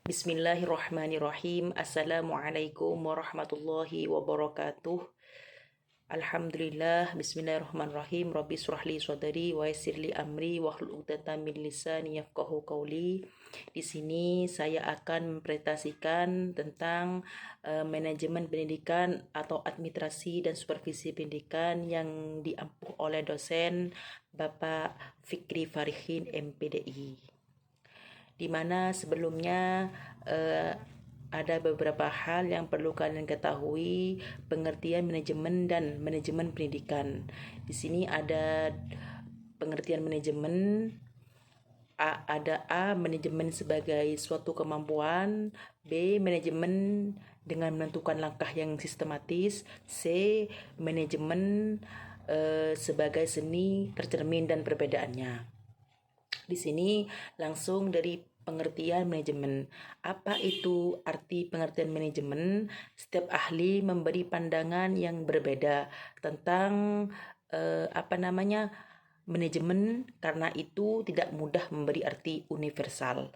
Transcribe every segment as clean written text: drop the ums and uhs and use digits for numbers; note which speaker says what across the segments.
Speaker 1: Bismillahirrahmanirrahim. Assalamualaikum warahmatullahi wabarakatuh. Alhamdulillah. Bismillahirrahmanirrahim. Rabbi shrahli sadri wa yassirli amri wahlul 'uqdatam min lisani yafqahu qawli. Di sini saya akan mempresentasikan tentang manajemen pendidikan atau administrasi dan supervisi pendidikan yang diampu oleh dosen Bapak Fikri Farihin MPDI. Di mana sebelumnya ada beberapa hal yang perlu kalian ketahui pengertian manajemen dan manajemen pendidikan. Di sini ada pengertian manajemen. Ada A, manajemen sebagai suatu kemampuan. B, manajemen dengan menentukan langkah yang sistematis. C, manajemen sebagai seni tercermin dan perbedaannya. Di sini langsung dari pengertian manajemen. Apa itu arti pengertian manajemen? Setiap ahli memberi pandangan yang berbeda tentang manajemen, karena itu tidak mudah memberi arti universal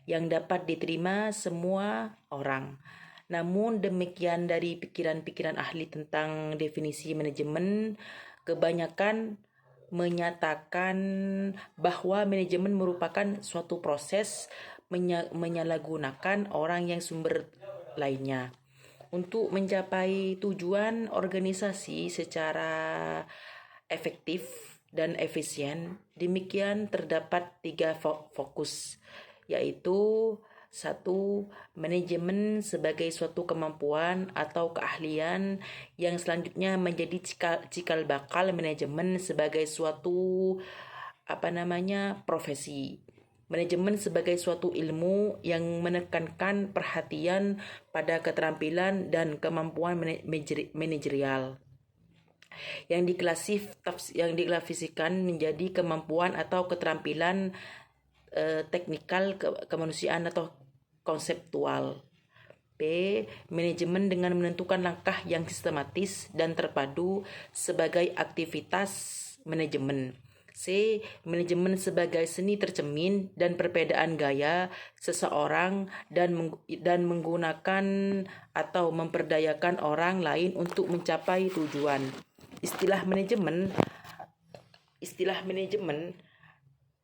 Speaker 1: yang dapat diterima semua orang. Namun demikian, dari pikiran-pikiran ahli tentang definisi manajemen, kebanyakan menyatakan bahwa manajemen merupakan suatu proses menyalahgunakan orang yang sumber lainnya untuk mencapai tujuan organisasi secara efektif dan efisien. Demikian terdapat 3 fokus, yaitu 1. Manajemen sebagai suatu kemampuan atau keahlian, yang selanjutnya menjadi cikal bakal manajemen sebagai suatu profesi. Manajemen sebagai suatu ilmu yang menekankan perhatian pada keterampilan dan kemampuan manajerial yang diklasifikasikan menjadi kemampuan atau keterampilan teknikal kemanusiaan atau konseptual. B. Manajemen dengan menentukan langkah yang sistematis dan terpadu sebagai aktivitas manajemen. C. Manajemen sebagai seni tercermin dan perbedaan gaya seseorang dan menggunakan atau memperdayakan orang lain untuk mencapai tujuan. Istilah manajemen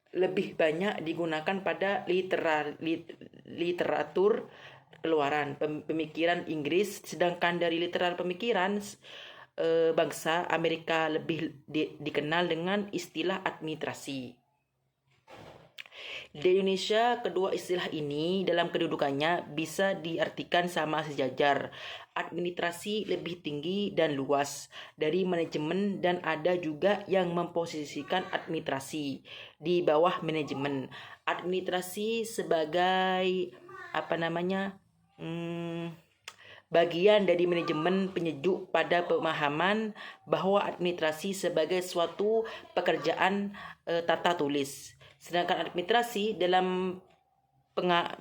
Speaker 1: lebih banyak digunakan pada literatur keluaran pemikiran Inggris, sedangkan dari literatur pemikiran bangsa Amerika lebih dikenal dengan istilah administrasi. Di Indonesia, kedua istilah ini dalam kedudukannya bisa diartikan sama sejajar. Administrasi lebih tinggi dan luas dari manajemen, dan ada juga yang memposisikan administrasi di bawah manajemen. Administrasi sebagai bagian dari manajemen penyejuk pada pemahaman bahwa administrasi sebagai suatu pekerjaan tata tulis. Sedangkan administrasi dalam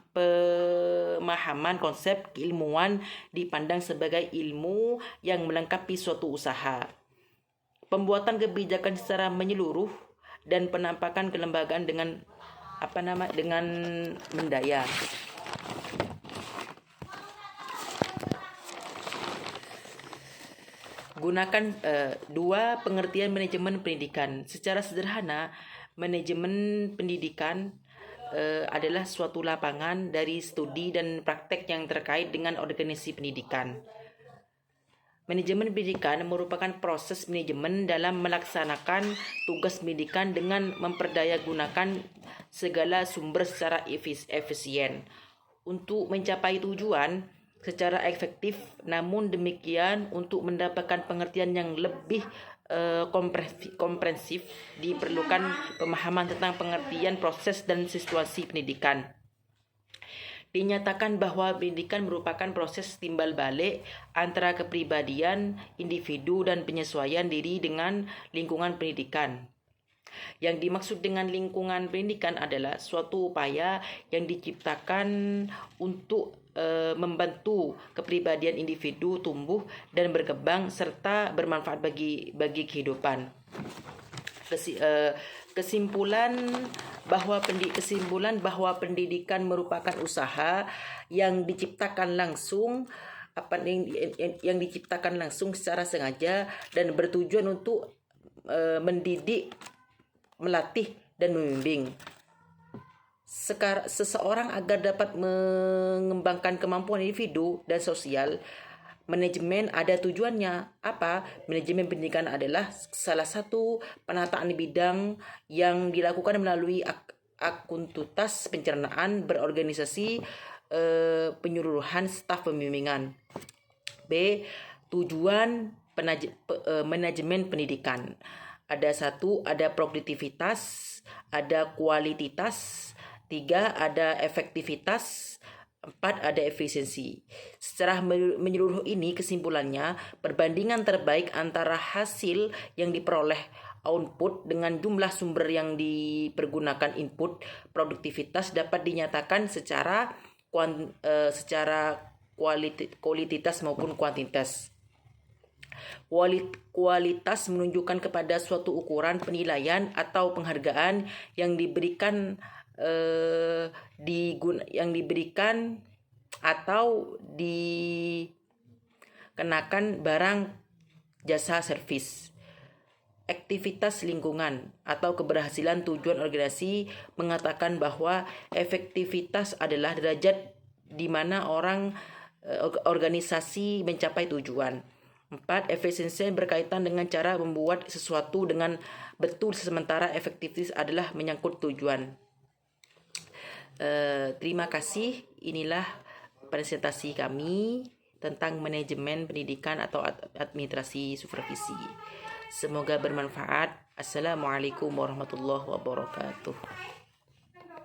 Speaker 1: pemahaman konsep keilmuan dipandang sebagai ilmu yang melengkapi suatu usaha, pembuatan kebijakan secara menyeluruh, dan penampakan kelembagaan dengan mendaya. Gunakan 2 pengertian manajemen pendidikan. Secara sederhana, manajemen pendidikan adalah suatu lapangan dari studi dan praktek yang terkait dengan organisasi pendidikan. Manajemen pendidikan merupakan proses manajemen dalam melaksanakan tugas pendidikan dengan memperdayagunakan segala sumber secara efisien untuk mencapai tujuan secara efektif. Namun demikian, untuk mendapatkan pengertian yang lebih komprehensif, diperlukan pemahaman tentang pengertian proses dan situasi pendidikan. Dinyatakan bahwa pendidikan merupakan proses timbal balik antara kepribadian individu dan penyesuaian diri dengan lingkungan pendidikan. Yang dimaksud dengan lingkungan pendidikan adalah suatu upaya yang diciptakan untuk membantu kepribadian individu tumbuh dan berkembang serta bermanfaat bagi kehidupan. Kesimpulan kesimpulan bahwa pendidikan merupakan usaha yang diciptakan langsung yang diciptakan langsung secara sengaja dan bertujuan untuk mendidik, melatih dan membimbing seseorang agar dapat mengembangkan kemampuan individu dan sosial. Manajemen ada tujuannya. Apa? Manajemen pendidikan adalah salah satu penataan bidang yang dilakukan melalui akuntutas pencernaan berorganisasi, penyuluhan, staf pembimbingan. B. Tujuan manajemen pendidikan. Ada produktivitas, ada kualititas, 3 ada efektivitas, 4 ada efisiensi. Secara menyeluruh ini kesimpulannya, perbandingan terbaik antara hasil yang diperoleh output dengan jumlah sumber yang dipergunakan input produktivitas dapat dinyatakan secara kualitas maupun kuantitas. Kualitas menunjukkan kepada suatu ukuran penilaian atau penghargaan yang diberikan atau dikenakan barang jasa servis. Aktivitas lingkungan atau keberhasilan tujuan organisasi mengatakan bahwa efektivitas adalah derajat di mana organisasi mencapai tujuan. 4. Efisiensi berkaitan dengan cara membuat sesuatu dengan betul, sementara efektivitas adalah menyangkut tujuan. Terima kasih. Inilah presentasi kami tentang manajemen pendidikan atau administrasi supervisi. Semoga bermanfaat. Assalamualaikum warahmatullahi wabarakatuh.